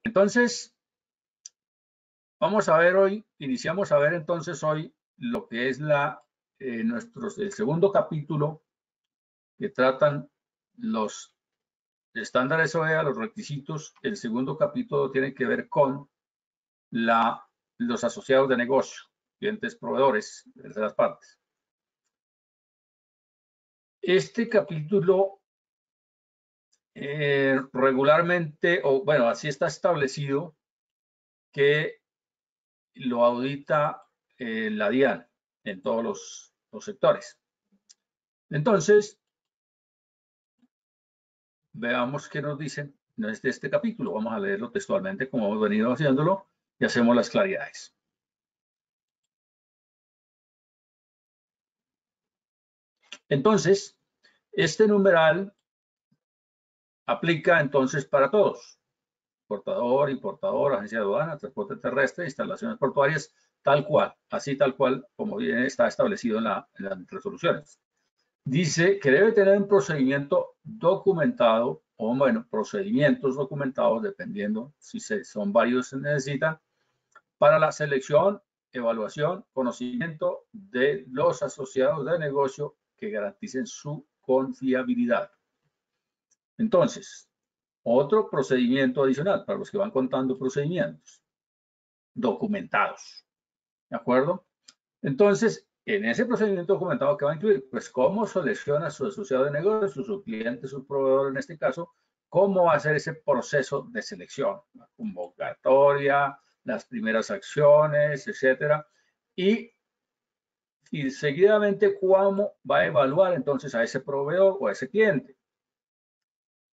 Entonces, vamos a ver hoy, iniciamos a ver entonces hoy lo que es el segundo capítulo que tratan los estándares OEA, los requisitos. El segundo capítulo tiene que ver con los asociados de negocio, clientes, proveedores, de terceras partes. Este capítulo regularmente, o bueno, así está establecido que lo audita la DIAN en todos los sectores. Entonces, veamos qué nos dicen de este capítulo. Vamos a leerlo textualmente como hemos venido haciéndolo y hacemos las claridades. Entonces, este numeral aplica entonces para todos: portador, importador, agencia de aduana, transporte terrestre, instalaciones portuarias, tal cual, así tal cual como bien está establecido en las resoluciones. Dice que debe tener un procedimiento documentado, o bueno, procedimientos documentados, dependiendo si son varios se necesitan, para la selección, evaluación, conocimiento de los asociados de negocio que garanticen su confiabilidad. Entonces, otro procedimiento adicional para los que van contando procedimientos documentados, ¿de acuerdo? Entonces, en ese procedimiento documentado, ¿qué va a incluir? Pues cómo selecciona su asociado de negocio, su cliente, su proveedor en este caso, cómo va a hacer ese proceso de selección, la convocatoria, las primeras acciones, etcétera, y seguidamente cómo va a evaluar entonces a ese proveedor o a ese cliente.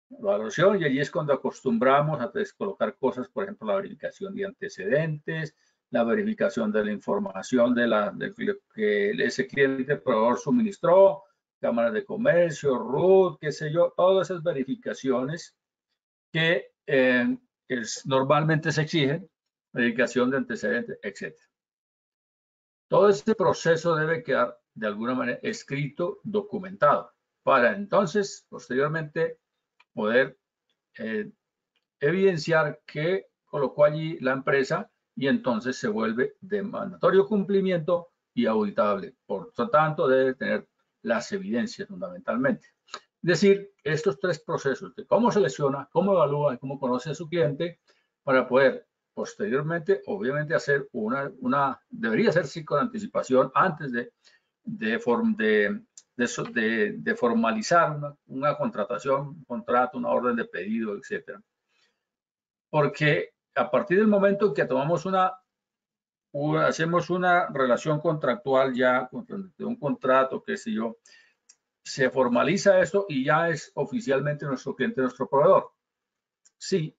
Evaluación, y allí es cuando acostumbramos a colocar cosas, por ejemplo, la verificación de antecedentes, la verificación de la información de lo que ese cliente proveedor suministró, cámaras de comercio, RUT, qué sé yo, todas esas verificaciones que normalmente se exigen, verificación de antecedentes, etc. Todo este proceso debe quedar de alguna manera escrito, documentado, para entonces, posteriormente, poder evidenciar que colocó allí la empresa y entonces se vuelve de mandatorio cumplimiento y auditable. Por lo tanto, debe tener las evidencias fundamentalmente. Es decir, estos tres procesos de cómo selecciona, cómo evalúa y cómo conoce a su cliente para poder posteriormente, obviamente, hacer debería hacerse con anticipación antes de formalizar una contratación, un contrato, una orden de pedido, etcétera. Porque a partir del momento en que tomamos hacemos una relación contractual ya, un contrato, qué sé yo, se formaliza esto y ya es oficialmente nuestro cliente, nuestro proveedor. Si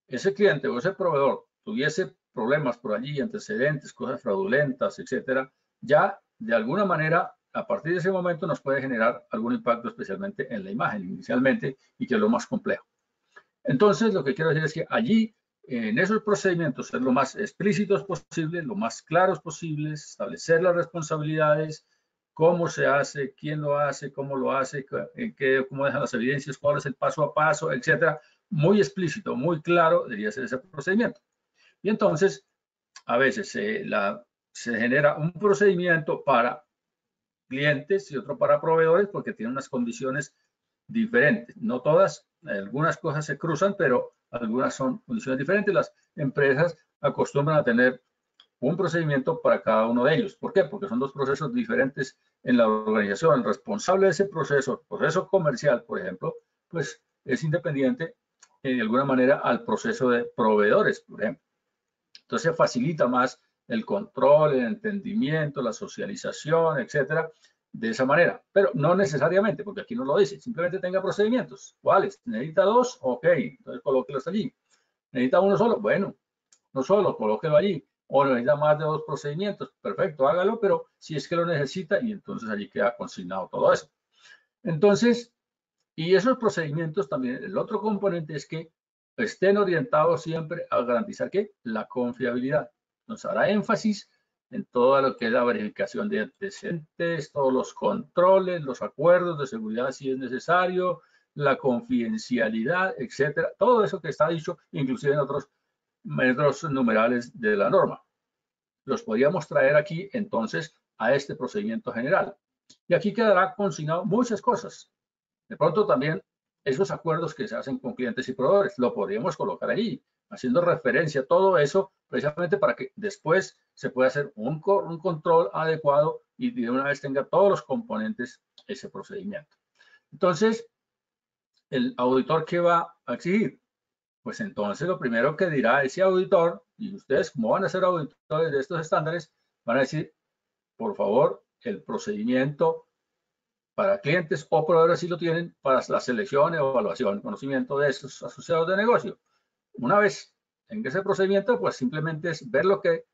ese cliente o ese proveedor tuviese problemas por allí, antecedentes, cosas fraudulentas, etcétera, ya de alguna manera, a partir de ese momento nos puede generar algún impacto, especialmente en la imagen inicialmente, y que es lo más complejo. Entonces, lo que quiero decir es que allí, en esos procedimientos, ser lo más explícitos posible, lo más claros posibles, establecer las responsabilidades, cómo se hace, quién lo hace, cómo dejan las evidencias, cuál es el paso a paso, etcétera. Muy explícito, muy claro debería ser ese procedimiento. Y entonces, a veces se genera un procedimiento para clientes y otro para proveedores porque tienen unas condiciones diferentes. No todas, algunas cosas se cruzan, pero algunas son condiciones diferentes. Las empresas acostumbran a tener un procedimiento para cada uno de ellos. ¿Por qué? Porque son dos procesos diferentes en la organización. El responsable de ese proceso, proceso comercial, por ejemplo, pues es independiente de alguna manera al proceso de proveedores, por ejemplo. Entonces facilita más el control, el entendimiento, la socialización, etcétera, de esa manera. Pero no necesariamente, porque aquí no lo dice. Simplemente tenga procedimientos. ¿Cuáles? ¿Necesita dos? Ok, entonces colóquelos allí. ¿Necesita uno solo? Bueno, no solo, colóquelo allí. O necesita más de dos procedimientos. Perfecto, hágalo, pero si es que lo necesita, y entonces allí queda consignado todo eso. Entonces, y esos procedimientos también, el otro componente es que estén orientados siempre a garantizar que la confiabilidad. Nos hará énfasis en todo lo que es la verificación de antecedentes, todos los controles, los acuerdos de seguridad si es necesario, la confidencialidad, etcétera. Todo eso que está dicho, inclusive en otros metros numerales de la norma. Los podríamos traer aquí entonces a este procedimiento general. Y aquí quedará consignado muchas cosas. De pronto también esos acuerdos que se hacen con clientes y proveedores, lo podríamos colocar allí, haciendo referencia a todo eso, precisamente para que después se pueda hacer un control adecuado y de una vez tenga todos los componentes ese procedimiento. Entonces, el auditor, ¿qué va a exigir? Pues entonces lo primero que dirá ese auditor, y ustedes como van a ser auditores de estos estándares, van a decir, por favor, el procedimiento para clientes o proveedores si lo tienen para la selección, evaluación, conocimiento de esos asociados de negocio. Una vez en ese procedimiento, pues simplemente es ver lo que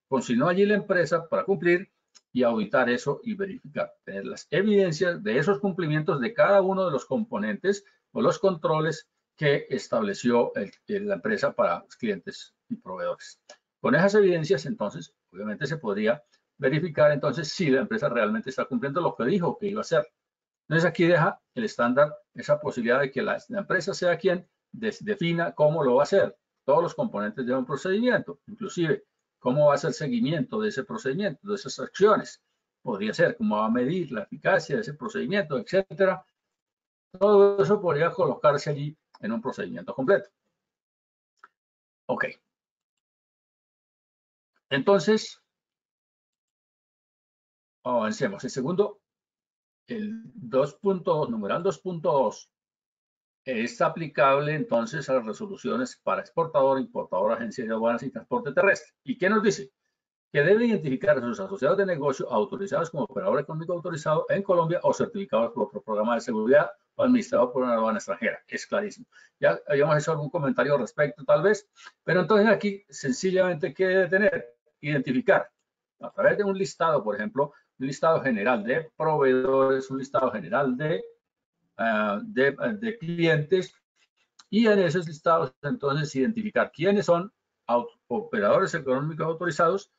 consignó allí la empresa para cumplir y auditar eso y verificar, tener las evidencias de esos cumplimientos de cada uno de los componentes o los controles que estableció la empresa para los clientes y proveedores. Con esas evidencias, entonces, obviamente se podría verificar entonces si la empresa realmente está cumpliendo lo que dijo que iba a hacer. Entonces aquí deja el estándar esa posibilidad de que la empresa sea quien defina cómo lo va a hacer, todos los componentes de un procedimiento, inclusive cómo va a ser el seguimiento de ese procedimiento, de esas acciones. Podría ser cómo va a medir la eficacia de ese procedimiento, etcétera. Todo eso podría colocarse allí en un procedimiento completo. Ok. Entonces, avancemos. El segundo, el 2.2, numeral 2.2, es aplicable entonces a las resoluciones para exportador, importador, agencia de aduanas y transporte terrestre. ¿Y qué nos dice? Que debe identificar a sus asociados de negocio autorizados como operador económico autorizado en Colombia o certificados por otro programa de seguridad o administrado por una aduana extranjera. Es clarísimo. Ya habíamos hecho algún comentario al respecto tal vez, pero entonces aquí sencillamente, ¿qué debe tener? Identificar a través de un listado, por ejemplo, un listado general de proveedores, un listado general de clientes, y en esos listados entonces identificar quiénes son operadores económicos autorizados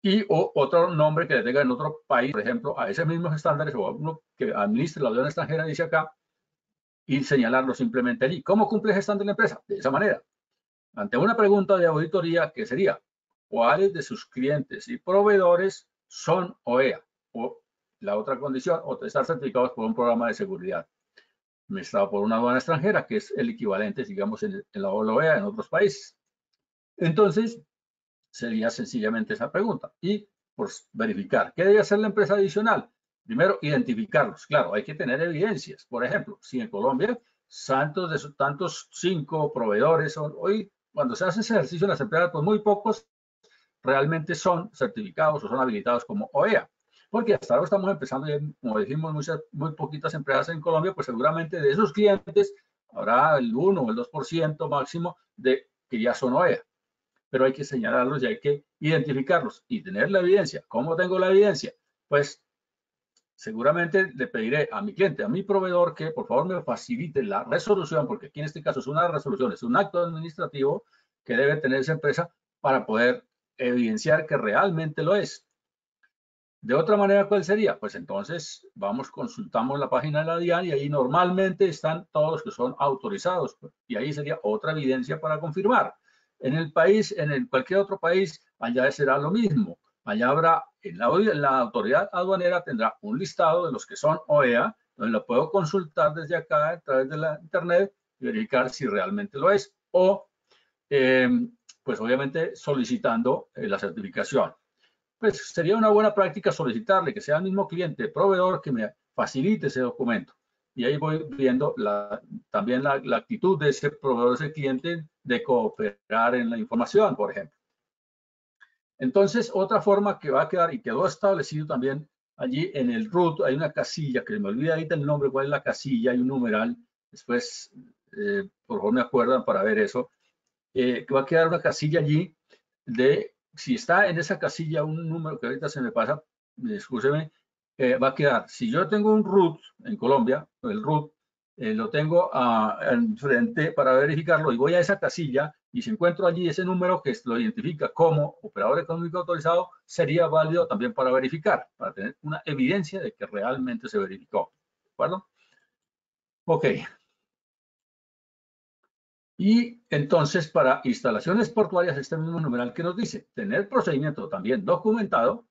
y otro nombre que le tenga en otro país, por ejemplo, a esos mismos estándares o a uno que administre la aduana extranjera, dice acá, y señalarlo simplemente allí. ¿Cómo cumple ese estándar la empresa? De esa manera. Ante una pregunta de auditoría, que sería, ¿cuáles de sus clientes y proveedores son OEA? O la otra condición, o estar certificados por un programa de seguridad administrado por una aduana extranjera, que es el equivalente, digamos, en la OEA en otros países. Entonces, sería sencillamente esa pregunta. Y pues verificar. ¿Qué debe hacer la empresa adicional? Primero, identificarlos. Claro, hay que tener evidencias. Por ejemplo, si en Colombia tantos 5 proveedores, hoy cuando se hace ese ejercicio en las empresas, pues muy pocos realmente son certificados o son habilitados como OEA. Porque hasta ahora estamos empezando, como dijimos, muy poquitas empresas en Colombia, pues seguramente de esos clientes habrá el 1 o el 2% máximo de que ya son OEA. Pero hay que señalarlos y hay que identificarlos y tener la evidencia. ¿Cómo tengo la evidencia? Pues seguramente le pediré a mi cliente, a mi proveedor, que por favor me facilite la resolución, porque aquí en este caso es una resolución, es un acto administrativo que debe tener esa empresa para poder evidenciar que realmente lo es. De otra manera, ¿cuál sería? Pues entonces vamos, consultamos la página de la DIAN y ahí normalmente están todos los que son autorizados y ahí sería otra evidencia para confirmar. En el país, cualquier otro país, allá será lo mismo. Allá habrá, la autoridad aduanera tendrá un listado de los que son OEA, donde lo puedo consultar desde acá a través de la internet y verificar si realmente lo es o, pues obviamente solicitando la certificación. Pues sería una buena práctica solicitarle que sea el mismo cliente, proveedor, que me facilite ese documento. Y ahí voy viendo también la actitud de ese proveedor, ese cliente, de cooperar en la información, por ejemplo. Entonces, otra forma que va a quedar y quedó establecido también allí en el root, hay una casilla, que me olvida ahorita el nombre, cuál es la casilla, hay un numeral, después, por favor me acuerdan para ver eso, que va a quedar una casilla allí de, si está en esa casilla un número que ahorita se me pasa, discúlpeme, va a quedar, si yo tengo un root en Colombia, el root, lo tengo enfrente para verificarlo y voy a esa casilla y si encuentro allí ese número que lo identifica como operador económico autorizado, sería válido también para verificar, para tener una evidencia de que realmente se verificó. ¿De acuerdo? Ok. Y entonces, para instalaciones portuarias, este mismo numeral que nos dice, tener procedimiento también documentado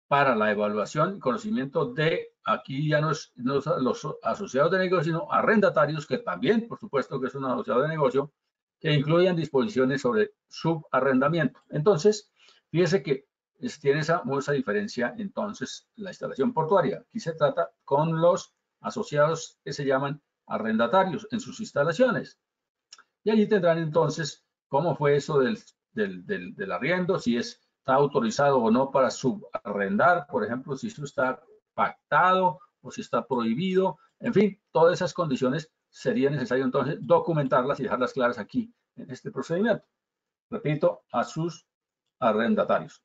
para la evaluación y conocimiento de, aquí ya no es los asociados de negocio, sino arrendatarios, que también, por supuesto, que es un asociado de negocio, que incluyan disposiciones sobre subarrendamiento. Entonces, fíjese que tiene esa diferencia, entonces, la instalación portuaria. Aquí se trata con los asociados que se llaman arrendatarios en sus instalaciones. Y allí tendrán entonces cómo fue eso del arriendo, si está autorizado o no para subarrendar, por ejemplo, si eso está pactado o si está prohibido. En fin, todas esas condiciones sería necesario entonces documentarlas y dejarlas claras aquí en este procedimiento. Repito, a sus arrendatarios.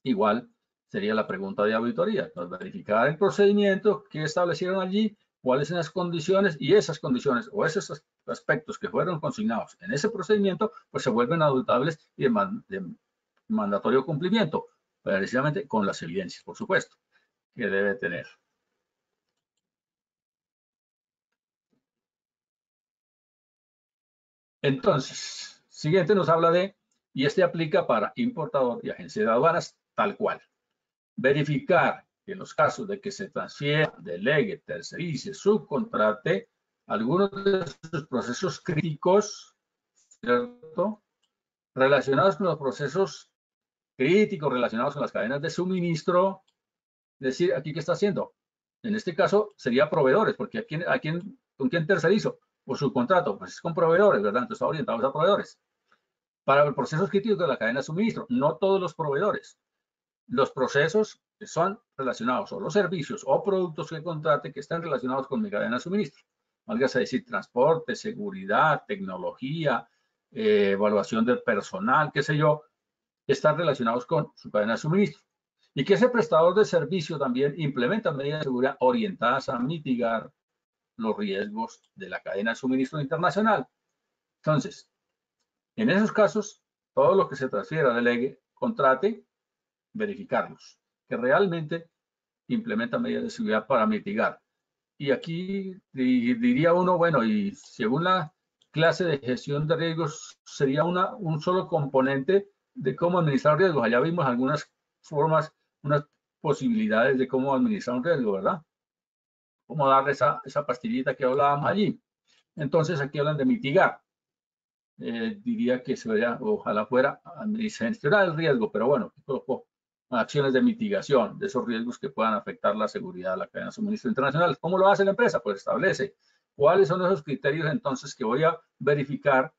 Igual sería la pregunta de auditoría, verificar el procedimiento que establecieron allí, cuáles son las condiciones, y esas condiciones o esos aspectos que fueron consignados en ese procedimiento, pues se vuelven auditables y de mandatorio cumplimiento, precisamente con las evidencias, por supuesto, que debe tener. Entonces, siguiente nos habla de, y este aplica para importador y agencia de aduanas tal cual. Verificar que en los casos de que se transfiera, delegue, tercerice, subcontrate algunos de sus procesos críticos, ¿cierto? Relacionados con los procesos críticos, relacionados con las cadenas de suministro. Es decir, aquí, ¿qué está haciendo? En este caso, sería proveedores, porque ¿con quién tercerizo? O subcontrato, pues es con proveedores, ¿verdad? Entonces está orientado a proveedores. Para los procesos críticos de la cadena de suministro, no todos los proveedores. Los procesos que son relacionados o los servicios o productos que contrate que están relacionados con mi cadena de suministro. Valga a decir, transporte, seguridad, tecnología, evaluación del personal, qué sé yo, están relacionados con su cadena de suministro. Y que ese prestador de servicio también implementa medidas de seguridad orientadas a mitigar los riesgos de la cadena de suministro internacional. Entonces, en esos casos, todo lo que se transfiera, delegue, contrate, verificarlos, que realmente implementan medidas de seguridad para mitigar. Y aquí diría uno, bueno, y según la clase de gestión de riesgos, sería un solo componente de cómo administrar riesgos. Allá vimos algunas formas, unas posibilidades de cómo administrar un riesgo, ¿verdad? Cómo darle esa pastillita que hablábamos allí. Entonces aquí hablan de mitigar. Diría que sería, ojalá fuera gestionar el riesgo, pero bueno, acciones de mitigación de esos riesgos que puedan afectar la seguridad de la cadena de suministro internacional. ¿Cómo lo hace la empresa? Pues establece cuáles son esos criterios entonces que voy a verificar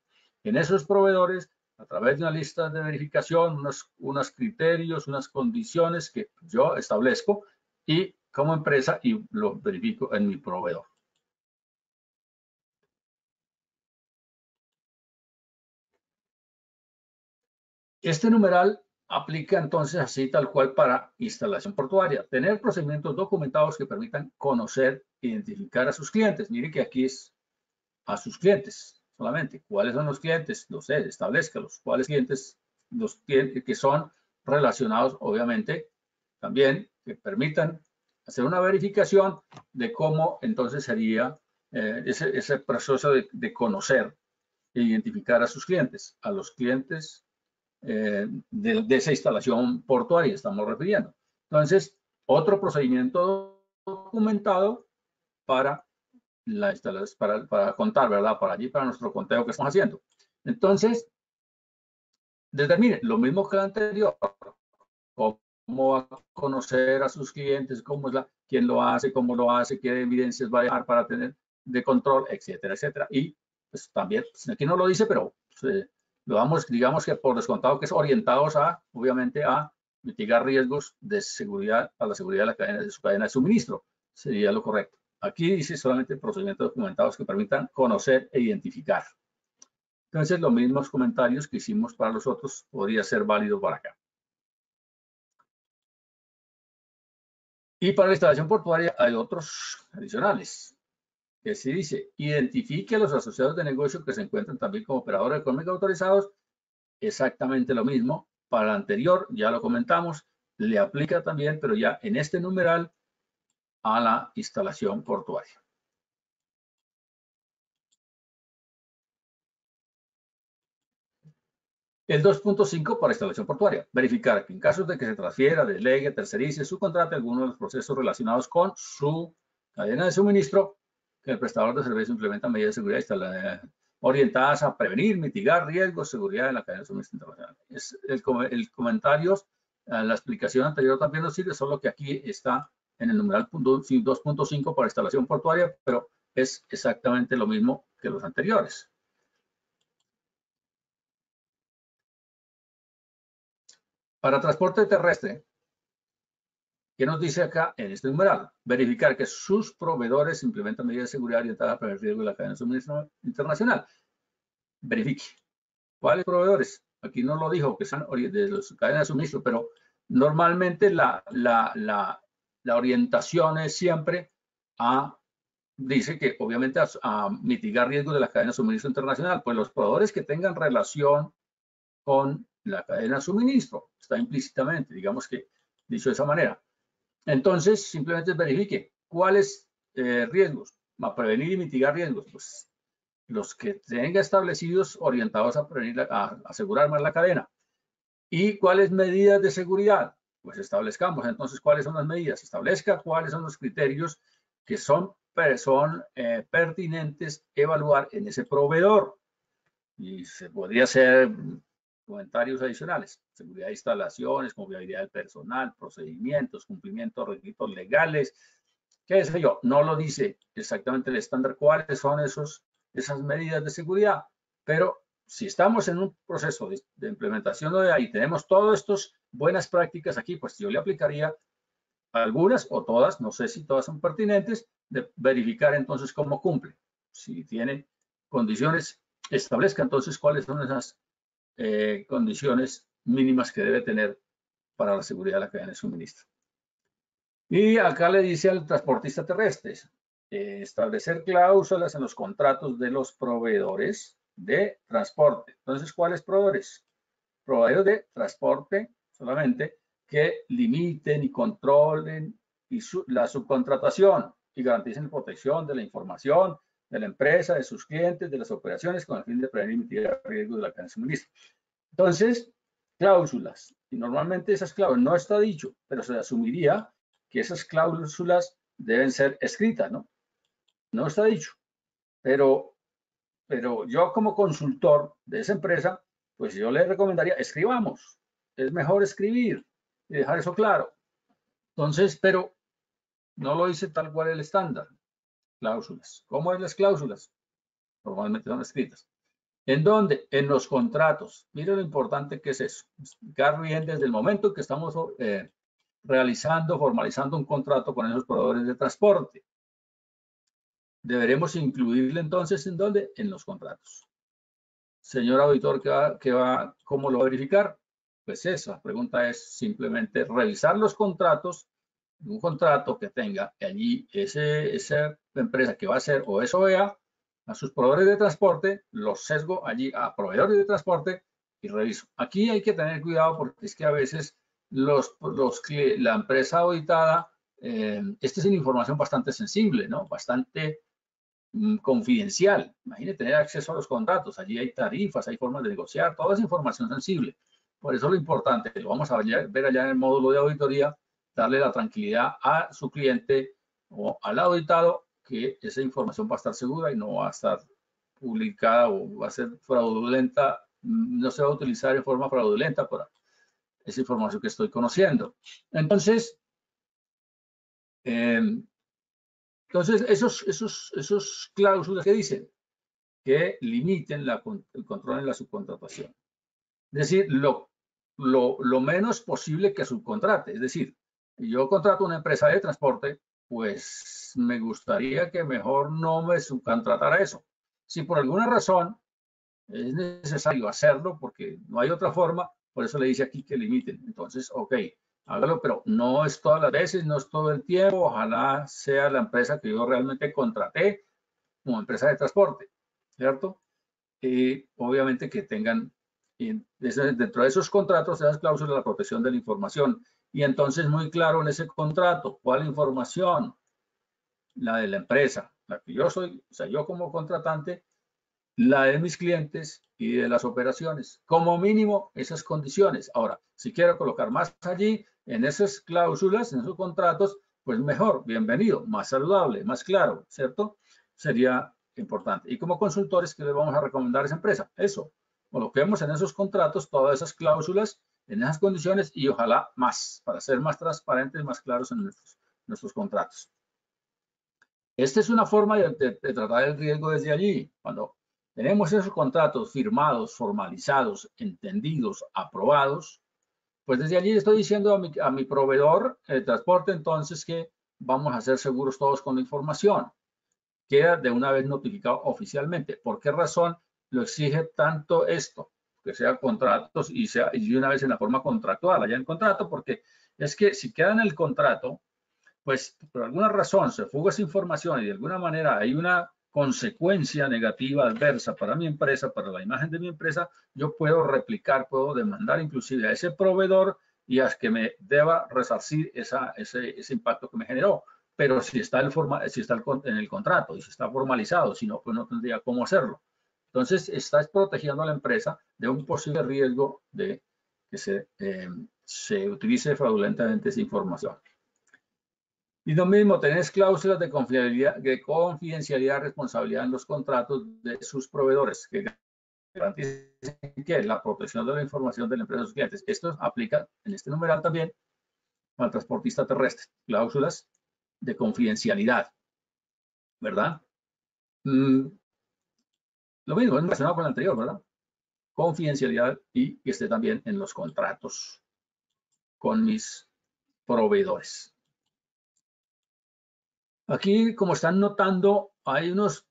en esos proveedores a través de una lista de verificación, unos criterios, unas condiciones que yo establezco y como empresa y lo verifico en mi proveedor. Este numeral aplica entonces así tal cual para instalación portuaria. Tener procedimientos documentados que permitan conocer, identificar a sus clientes. Mire que aquí es a sus clientes solamente. ¿Cuáles son los clientes? No sé, establezcalos. ¿Cuáles clientes? Los clientes que son relacionados, obviamente, también que permitan hacer una verificación de cómo entonces sería ese proceso de conocer e identificar a sus clientes, a los clientes de esa instalación portuaria estamos refiriendo. Entonces, otro procedimiento documentado para la instalación, para contar, ¿verdad? Para allí, para nuestro conteo que estamos haciendo. Entonces, determine lo mismo que el anterior, cómo va a conocer a sus clientes, quién lo hace, cómo lo hace, qué evidencias va a dejar para tener de control, etcétera, etcétera. Y pues también, aquí no lo dice, pero lo vamos, digamos que por descontado que es orientados a, obviamente, a mitigar riesgos de seguridad, a la seguridad de la cadena, de su cadena de suministro. Sería lo correcto. Aquí dice solamente procedimientos documentados que permitan conocer e identificar. Entonces, los mismos comentarios que hicimos para los otros podría ser válido para acá. Y para la instalación portuaria hay otros adicionales, que sí dice, identifique a los asociados de negocio que se encuentran también como operadores económicos autorizados. Exactamente lo mismo. Para el anterior, ya lo comentamos, le aplica también, pero ya en este numeral, a la instalación portuaria. El 2.5 para instalación portuaria. Verificar que en caso de que se transfiera, delegue, tercerice, subcontrate alguno de los procesos relacionados con su cadena de suministro, que el prestador de servicio implementa medidas de seguridad orientadas a prevenir, mitigar riesgos, seguridad en la cadena de suministro internacional. Es el comentario, la explicación anterior también nos sirve, solo que aquí está en el numeral 2.5 para instalación portuaria, pero es exactamente lo mismo que los anteriores. Para transporte terrestre, ¿qué nos dice acá en este numeral? Verificar que sus proveedores implementan medidas de seguridad orientadas para el riesgo de la cadena de suministro internacional. Verifique. ¿Cuáles proveedores? Aquí no lo dijo, que son de las cadenas de suministro, pero normalmente la orientación es siempre dice que obviamente a mitigar riesgos de la cadena de suministro internacional, pues los proveedores que tengan relación con la cadena de suministro, está implícitamente, digamos que dicho de esa manera. Entonces, simplemente verifique cuáles riesgos, a prevenir y mitigar riesgos, pues los que tenga establecidos orientados a prevenir, a asegurar más la cadena. ¿Y cuáles medidas de seguridad? Pues establezcamos entonces cuáles son las medidas, establezca cuáles son los criterios que son pertinentes evaluar en ese proveedor. Y se podría hacer comentarios adicionales: seguridad de instalaciones, confiabilidad del personal, procedimientos, cumplimiento de requisitos legales, qué sé yo. No lo dice exactamente el estándar cuáles son esas medidas de seguridad, pero si estamos en un proceso de implementación de ahí, tenemos todas estas buenas prácticas aquí, pues yo le aplicaría algunas o todas, no sé si todas son pertinentes, de verificar entonces cómo cumple. Si tiene condiciones, establezca entonces cuáles son esas condiciones mínimas que debe tener para la seguridad de la cadena de suministro. Y acá le dice al transportista terrestre, establecer cláusulas en los contratos de los proveedores de transporte. Entonces, ¿cuáles proveedores? Proveedores de transporte solamente que limiten y controlen la subcontratación y garanticen la protección de la información de la empresa, de sus clientes, de las operaciones con el fin de prevenir y mitigar riesgos de la cadena de suministro. Entonces, cláusulas. Y normalmente esas cláusulas, no está dicho, pero se asumiría que esas cláusulas deben ser escritas, ¿no? No está dicho. Pero yo como consultor de esa empresa, pues yo le recomendaría, escribamos. Es mejor escribir y dejar eso claro. Entonces, pero no lo dice tal cual el estándar. Cláusulas. ¿Cómo es las cláusulas? Normalmente son escritas. ¿En dónde? En los contratos. Mire lo importante que es eso. Explicar bien desde el momento que estamos formalizando un contrato con esos proveedores de transporte. Deberemos incluirle entonces ¿en dónde? En los contratos. Señor auditor, ¿cómo lo va a verificar? Pues esa pregunta es simplemente revisar los contratos, un contrato que tenga allí esa empresa que va a hacer o es OEA, a sus proveedores de transporte, los sesgo allí a proveedores de transporte y reviso. Aquí hay que tener cuidado porque es que a veces la empresa auditada, esta es una información bastante sensible, ¿no? Bastante confidencial. Imagínate tener acceso a los contratos. Allí hay tarifas, hay formas de negociar, toda esa información sensible. Por eso lo importante, lo vamos a ver allá en el módulo de auditoría, darle la tranquilidad a su cliente o al auditado que esa información va a estar segura y no va a estar publicada o va a ser fraudulenta, no se va a utilizar de forma fraudulenta para esa información que estoy conociendo. Entonces, esos cláusulas que dicen que limiten el control en la subcontratación. Es decir, lo menos posible que subcontrate. Es decir, yo contrato una empresa de transporte, pues me gustaría que mejor no me subcontratara eso. Si por alguna razón es necesario hacerlo, porque no hay otra forma, por eso le dice aquí que limiten. Entonces, ok, hágalo, pero no es todas las veces, no es todo el tiempo. Ojalá sea la empresa que yo realmente contraté como empresa de transporte, ¿cierto? Y obviamente que tengan dentro de esos contratos, esas cláusulas, la protección de la información. Y entonces muy claro en ese contrato, ¿cuál información? La de la empresa, la que yo soy, o sea, yo como contratante, la de mis clientes y de las operaciones. Como mínimo, esas condiciones. Ahora, si quiero colocar más allí, en esas cláusulas, en esos contratos, pues mejor, bienvenido, más saludable, más claro, ¿cierto? Sería importante. Y como consultores, ¿qué le vamos a recomendar a esa empresa? Eso, coloquemos en esos contratos todas esas cláusulas, en esas condiciones y ojalá más, para ser más transparentes, más claros en nuestros contratos. Esta es una forma de tratar el riesgo desde allí. Cuando tenemos esos contratos firmados, formalizados, entendidos, aprobados, pues desde allí estoy diciendo a mi proveedor de transporte entonces que vamos a ser seguros todos con la información. Queda de una vez notificado oficialmente. ¿Por qué razón lo exige tanto esto? Que sea contratos y de una vez en la forma contractual, allá en contrato, porque es que si queda en el contrato, pues por alguna razón se fuga esa información y de alguna manera hay una consecuencia negativa, adversa para mi empresa, para la imagen de mi empresa, yo puedo replicar, puedo demandar inclusive a ese proveedor y a que me deba resarcir ese impacto que me generó. Pero si está, en el contrato y si está formalizado, si no, pues no tendría cómo hacerlo. Entonces, estás protegiendo a la empresa de un posible riesgo de que se utilice fraudulentamente esa información. Y lo mismo, tenés cláusulas de confidencialidad, responsabilidad en los contratos de sus proveedores que garanticen que la protección de la información de la empresa de sus clientes. Esto aplica en este numeral también al transportista terrestre. Cláusulas de confidencialidad, ¿verdad? Lo mismo, es relacionado con el anterior, ¿verdad? Confidencialidad y que esté también en los contratos con mis proveedores. Aquí, como están notando, hay unos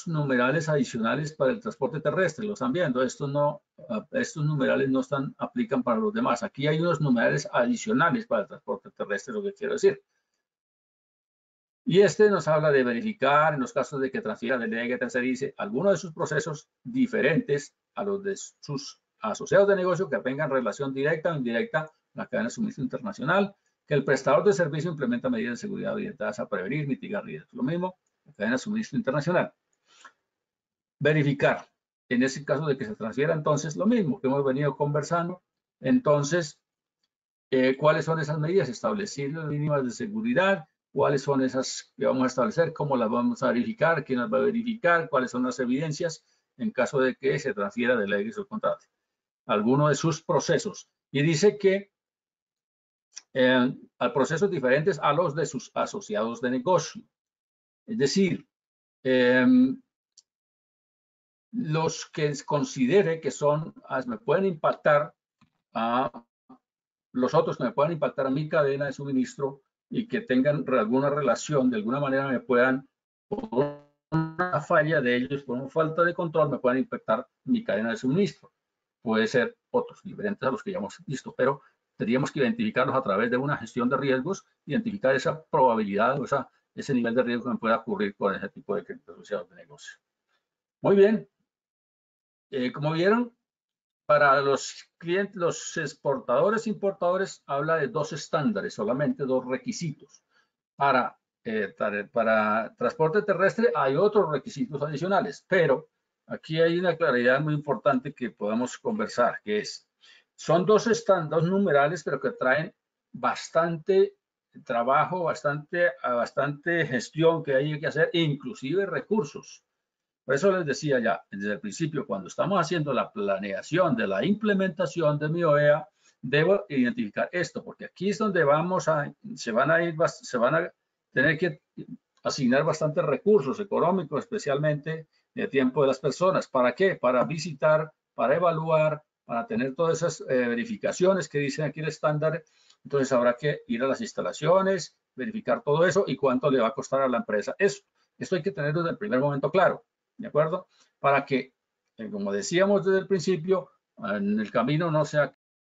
numerales adicionales para el transporte terrestre. Lo están viendo. Estos numerales no aplican para los demás. Aquí hay unos numerales adicionales para el transporte terrestre, lo que quiero decir. Y este nos habla de verificar en los casos de que transfiera, delegue, tercerice alguno de sus procesos diferentes a los de sus asociados de negocio que tengan relación directa o indirecta con la cadena de suministro internacional, que el prestador de servicio implementa medidas de seguridad orientadas a prevenir, mitigar riesgos. Lo mismo, la cadena de suministro internacional. Verificar, en ese caso de que se transfiera, entonces, lo mismo que hemos venido conversando. Entonces, ¿cuáles son esas medidas? Establecer las mínimas de seguridad. ¿Cuáles son esas que vamos a establecer? ¿Cómo las vamos a verificar? ¿Quién las va a verificar? ¿Cuáles son las evidencias en caso de que se transfiera de ley o contrato? Alguno de sus procesos. Y dice que a procesos diferentes a los de sus asociados de negocio. Es decir, los que considere que me pueden impactar a los otros que me puedan impactar a mi cadena de suministro y que tengan alguna relación, de alguna manera me puedan, por una falla de ellos, por una falta de control, me puedan impactar mi cadena de suministro. Puede ser otros, diferentes a los que ya hemos visto, pero tendríamos que identificarlos a través de una gestión de riesgos, identificar esa probabilidad o ese nivel de riesgo que me pueda ocurrir con ese tipo de clientes asociados de negocio. Muy bien. Como vieron, para los clientes, los exportadores e importadores, habla de dos estándares, solamente dos requisitos. Para transporte terrestre hay otros requisitos adicionales, pero aquí hay una claridad muy importante que podemos conversar, que son dos numerales, pero que traen bastante trabajo, bastante gestión que hay que hacer, inclusive recursos. Por eso les decía ya desde el principio, cuando estamos haciendo la planeación de la implementación de mi OEA, debo identificar esto, porque aquí es donde se van a tener que asignar bastantes recursos económicos, especialmente de tiempo de las personas. ¿Para qué? Para visitar, para evaluar, para tener todas esas verificaciones que dicen aquí el estándar. Entonces habrá que ir a las instalaciones, verificar todo eso y cuánto le va a costar a la empresa eso. Esto hay que tener desde el primer momento claro. ¿De acuerdo? Para que, como decíamos desde el principio, en el camino no sea